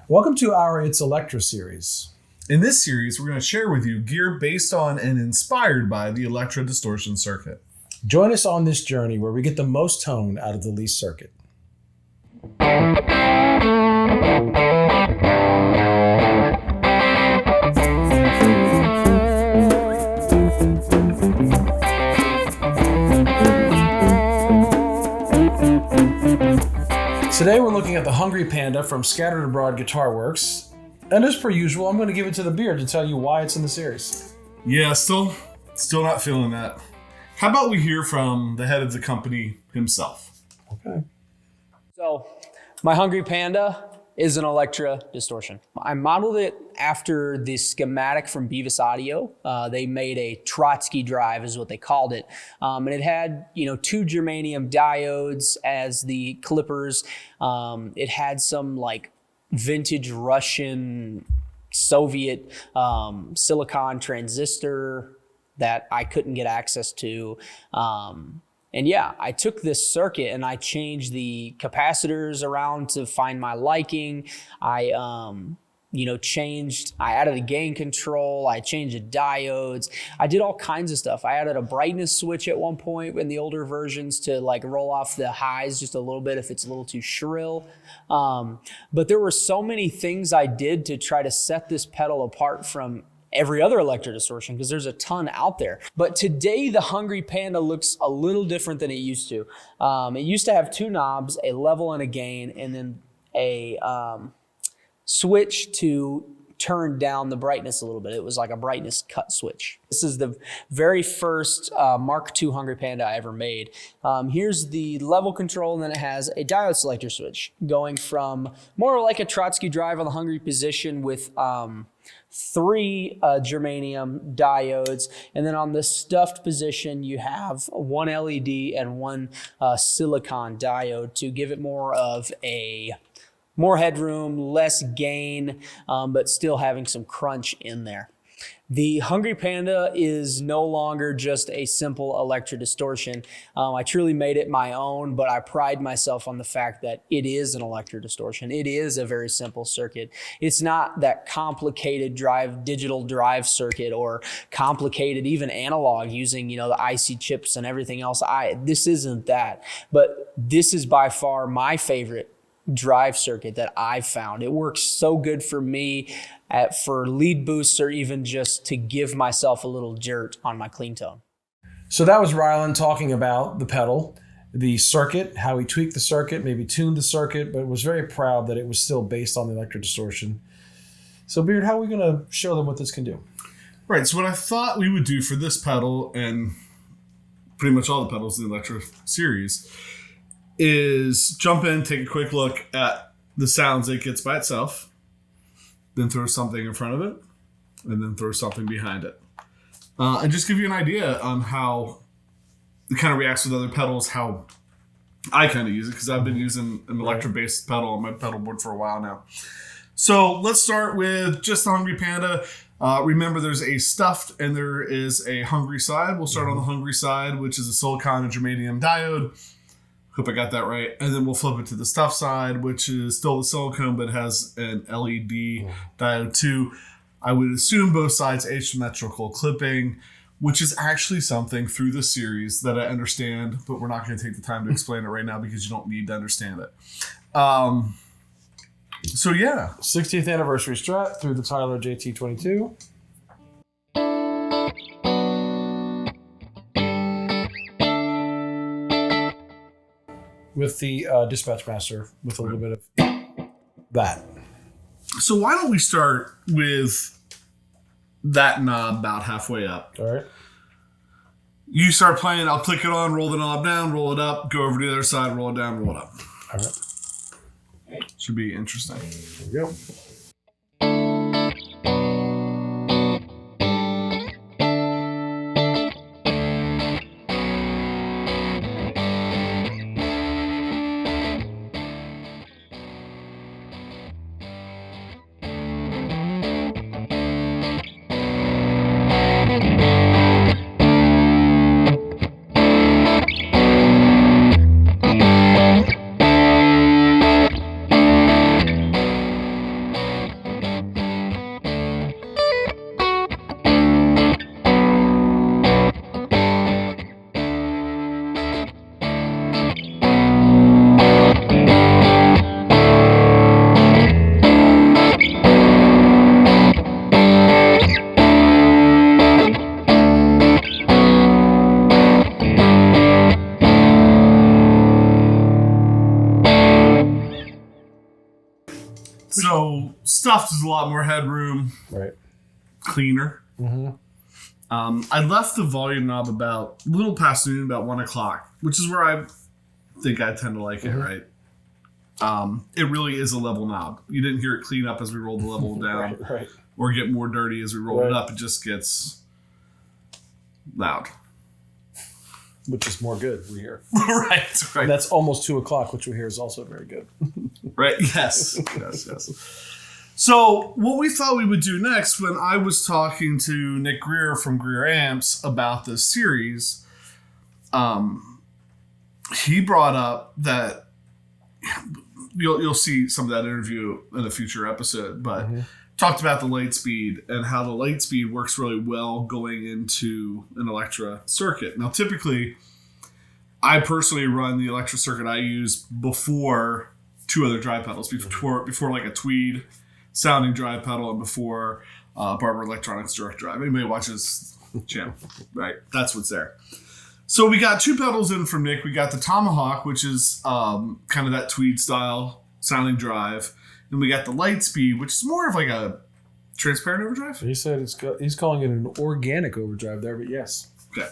Welcome to our It's Electra series. In this series, we're going to share with you gear based on and inspired by the Electra Distortion circuit. Join us on this journey where we get the most tone out of the least circuit. Today we're looking at the Hungry Panda from Scattered Abroad Guitar Works. And as per usual, I'm going to give it to the beard to tell you why it's in the series. Yeah, still not feeling that. How about we hear from the head of the company himself? Okay. So, my Hungry Panda is an Electra Distortion. I modeled it after the schematic from Beavis Audio. They made a Trotsky drive is what they called it. And it had, two germanium diodes as the clippers. It had some like vintage Russian Soviet silicon transistor that I couldn't get access to. And yeah, I took this circuit and I changed the capacitors around to find my liking. I added a gain control. I changed the diodes. I did all kinds of stuff. I added a brightness switch at one point in the older versions to like roll off the highs just a little bit if it's a little too shrill. But there were so many things I did to try to set this pedal apart from every other Electra Distortion because there's a ton out there. But today the Hungry Panda looks a little different than it used to. It used to have two knobs, a level and a gain, and then a switch to turn down the brightness a little bit. It was like a brightness cut switch. This is the very first Mark II Hungry Panda I ever made. Here's the level control, and then it has a diode selector switch going from more like a Trotsky drive on the Hungry position with three germanium diodes, and then on the stuffed position you have one LED and one silicon diode to give it more headroom, less gain, but still having some crunch in there. The Hungry Panda is no longer just a simple Electra Distortion. I truly made it my own, but I pride myself on the fact that it is an Electra Distortion. It is a very simple circuit. It's not that complicated digital drive circuit or complicated even analog using, the IC chips and everything else. This isn't that, but this is by far my favorite drive circuit that I've found. It works so good for me for lead boosts or even just to give myself a little dirt on my clean tone. So that was Rhylan talking about the pedal, the circuit, how he tweaked the circuit, maybe tuned the circuit, but was very proud that it was still based on the Electra Distortion. So Beard, how are we going to show them what this can do? Right, so what I thought we would do for this pedal and pretty much all the pedals in the Electra series is jump in, take a quick look at the sounds it gets by itself, then throw something in front of it, and then throw something behind it. And just give you an idea on how it kind of reacts with other pedals, how I kind of use it, because I've been using an Electra-based pedal on my pedal board for a while now. So let's start with just the Hungry Panda. Remember, there's a stuffed and there is a hungry side. We'll start on the hungry side, which is a silicon and germanium diode. Hope I got that right. And then we'll flip it to the stuff side, which is still the silicone, but has an LED diode too. I would assume both sides asymmetrical clipping, which is actually something through the series that I understand, but we're not going to take the time to explain it right now because you don't need to understand it. So yeah. 60th anniversary Strat through the Tyler JT22. With the dispatch master with a little bit of that. So why don't we start with that knob about halfway up? All right. You start playing, I'll click it on, roll the knob down, roll it up, go over to the other side, roll it down, roll it up. All right. Should be interesting. There we go. So stuffed is a lot more headroom, Right. cleaner. I left the volume knob about a little past noon, about 1 o'clock, which is where I think I tend to like it, right? It really is a level knob. You didn't hear it clean up as we rolled the level down Right. or get more dirty as we roll it up. It just gets loud. Which is more good, we hear. Right. And that's almost 2 o'clock, which we hear is also very good. Right. Yes. Yes. So what we thought we would do next, when I was talking to Nick Greer from Greer Amps about this series, he brought up that you'll see some of that interview in a future episode, but talked about the Lightspeed and how the Lightspeed works really well going into an Electra circuit. Now, typically, I personally run the Electra circuit I use before two other drive pedals, before like a Tweed sounding drive pedal and before Barber Electronics direct drive. Anybody watches the channel, right? That's what's there. So we got two pedals in from Nick. We got the Tomahawk, which is kind of that Tweed style sounding drive. And we got the Lightspeed, which is more of like a transparent overdrive. He said he's calling it an organic overdrive there, but yes. Okay.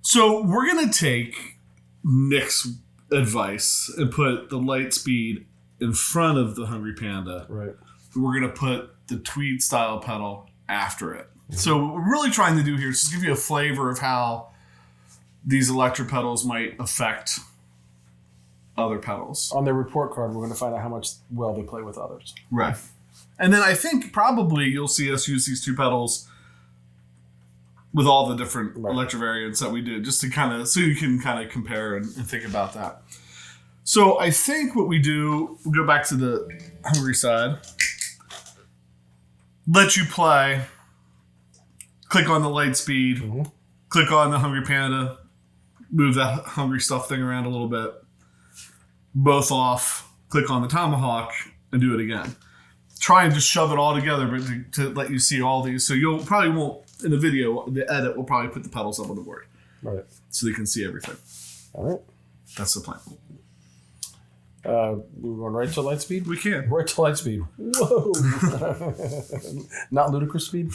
So we're going to take Nick's advice and put the Lightspeed in front of the Hungry Panda. Right. And we're going to put the Tweed style pedal after it. So what we're really trying to do here is just give you a flavor of how these Electra pedals might affect other pedals. On their report card, we're going to find out how much well they play with others. Right. And then I think probably you'll see us use these two pedals with all the different Electra variants that we did, just to kind of, so you can kind of compare and think about that. So I think what we do, we'll go back to the Hungry side, let you play, click on the Lightspeed, click on the Hungry Panda, move that Hungry stuff thing around a little bit, both off, click on the Tomahawk, and do it again. Try and just shove it all together, but to let you see all these. So you'll probably won't, in the video, the edit, we'll probably put the pedals up on the board. Right. So you can see everything. All right. That's the plan. We're going right to Lightspeed? We can. Right to Lightspeed. Whoa. Not ludicrous speed?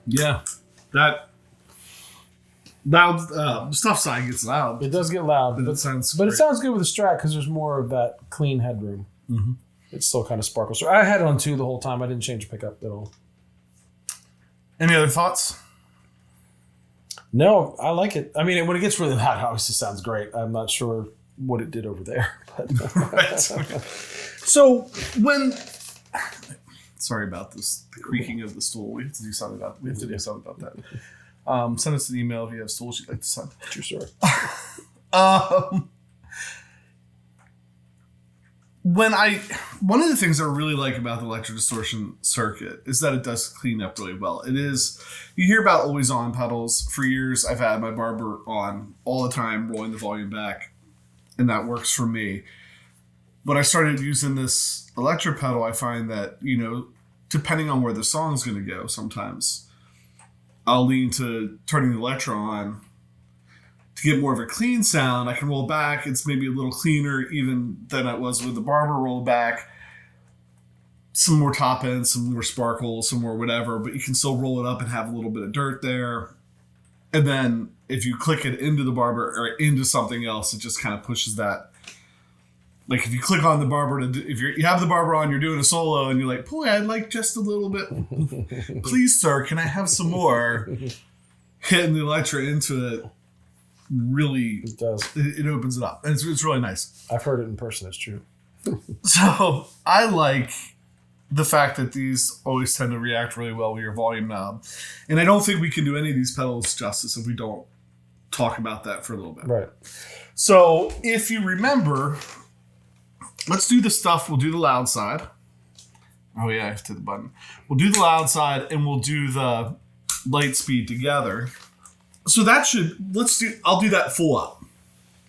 Yeah. That loud stuff side gets loud. It does get loud, but it sounds good with the Strat because there's more of that clean headroom. It still kind of sparkles. So I had it on 2 the whole time. I didn't change the pickup at all. Any other thoughts? No, I like it. I mean, when it gets really loud, it obviously sounds great. I'm not sure what it did over there. But. Right. So when... Sorry about this. The creaking of the stool. We have to do something about that. Send us an email if you have stools you'd like to send. True story. One of the things I really like about the Electra Distortion circuit is that it does clean up really well. It is, you hear about always on pedals. For years, I've had my Barber on all the time, rolling the volume back, and that works for me. When I started using this Electra pedal, I find that, depending on where the song's going to go, sometimes I'll lean to turning the Electra on to get more of a clean sound. I can roll back. It's maybe a little cleaner even than it was with the Barber roll back. some more top end, some more sparkle, some more whatever, but you can still roll it up and have a little bit of dirt there. And then if you click it into the barber or into something else, it just kind of pushes that. Like if you click on the barber if you have the barber on, you're doing a solo and you're like, boy, I'd like just a little bit. Please, sir, can I have some more? Hitting the Electra into it really It does. It opens it up. And it's really nice. I've heard it in person. It's true. So I like the fact that these always tend to react really well with your volume knob. And I don't think we can do any of these pedals justice if we don't talk about that for a little bit. Right. So if you remember, let's do the stuff. We'll do the loud side. Oh yeah, I have to hit the button. We'll do the loud side and we'll do the Lightspeed together. So that I'll do that full up.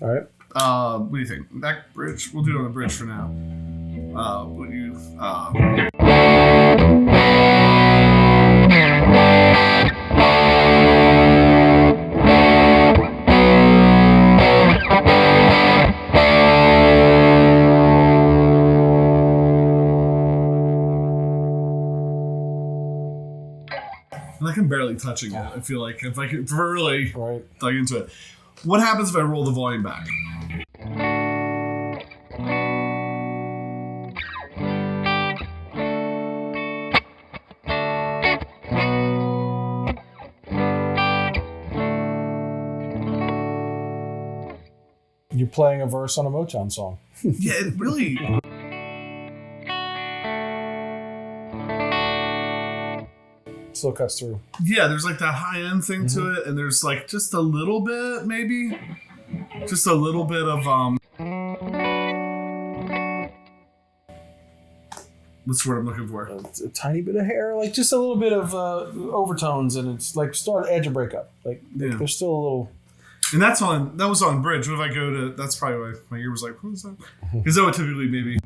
All right. What do you think? Back bridge? We'll do it on the bridge for now. What do you... Like I'm barely touching it. I feel like if I could really dug into it. What happens if I roll the volume back? You're playing a verse on a Motown song. Yeah, it really... Still cuts through. Yeah, there's like that high end thing to it, and there's like just a little bit, maybe, just a little bit of what's the word I'm looking for? A tiny bit of hair, like just a little bit of overtones, and it's like start edge of breakup. Like there's still a little. And that was on bridge. What if I go to? That's probably why my ear was like, what is that? Because that would typically maybe.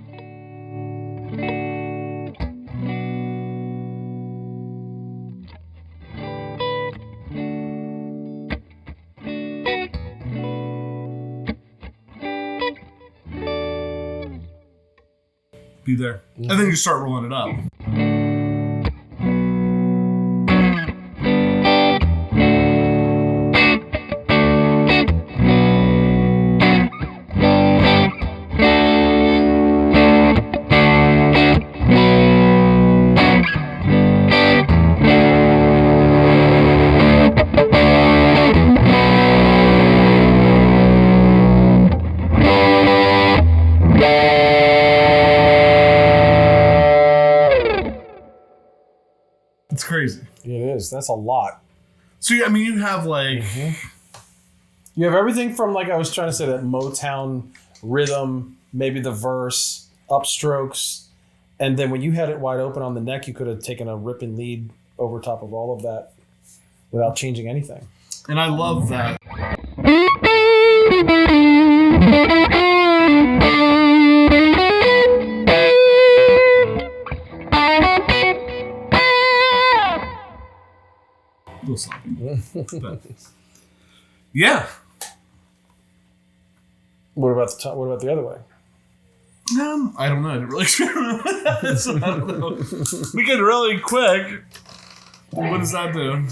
Be there. And then you start rolling it up. It's crazy. It is. That's a lot. So, I mean, you have like... You have everything from, like I was trying to say, that Motown rhythm, maybe the verse, upstrokes, and then when you had it wide open on the neck, you could have taken a rip and lead over top of all of that without changing anything. And I love that. A little sloppy. But, yeah. What about the other way? I don't know. I didn't really experiment with that, so I don't know. We get really quick. What does that do?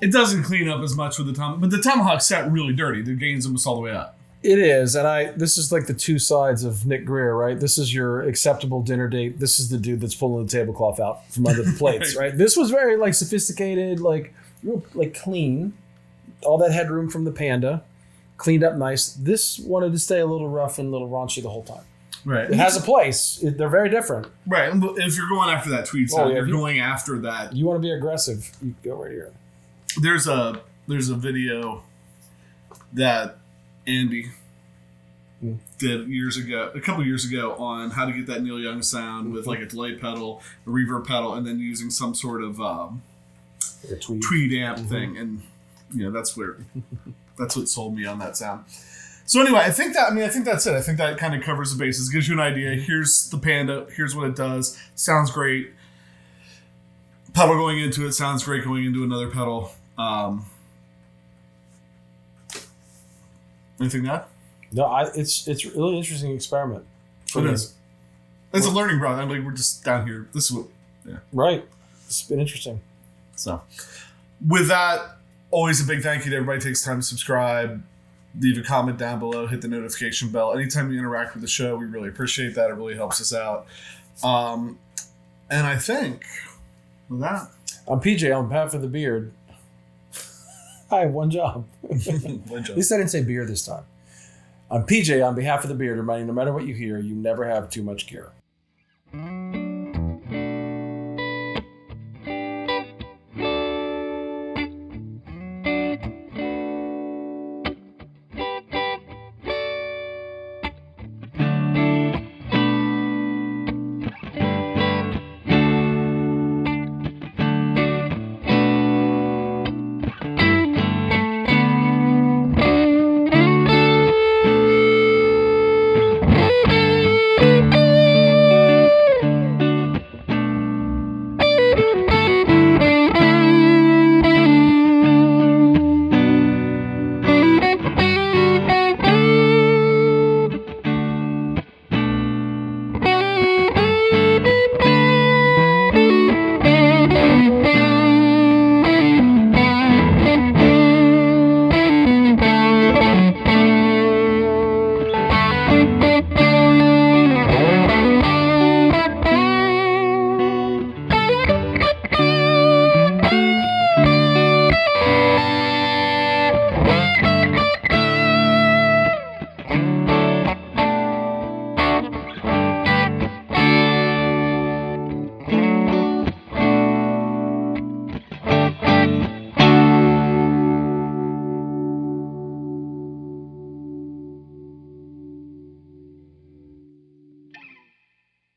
It doesn't clean up as much with the Tomahawk, but the Tomahawk sat really dirty. The gain's almost all the way up. It is, and this is like the two sides of Nick Greer, right? This is your acceptable dinner date. This is the dude that's pulling the tablecloth out from under the plates, right? This was very like sophisticated, like real, like clean. All that headroom from the Panda, cleaned up nice. This wanted to stay a little rough and a little raunchy the whole time. Right. It has a place. They're very different. Right. And if you're going after that tweed sound, yeah, you're going after that. You want to be aggressive, you go right here. There's a video that Andy did a couple years ago, on how to get that Neil Young sound with like a delay pedal, a reverb pedal, and then using some sort of Like a tweed amp thing. And that's what sold me on that sound. So anyway, I think that's it. I think that kind of covers the bases, gives you an idea. Here's the Panda. Here's what it does. Sounds great. Pedal going into it sounds great going into another pedal. Anything to add? No, it's a really interesting experiment. It is. It's a learning process. I'm like, we're just down here. This is what. Yeah. Right. It's been interesting. So, with that, always a big thank you to everybody who takes time to subscribe. Leave a comment down below. Hit the notification bell. Anytime you interact with the show, we really appreciate that. It really helps us out. And I think with that, I'm PJ on behalf of the beard. I have one job. At least I didn't say beer this time. I'm PJ on behalf of the beard, reminding no matter what you hear, you never have too much gear.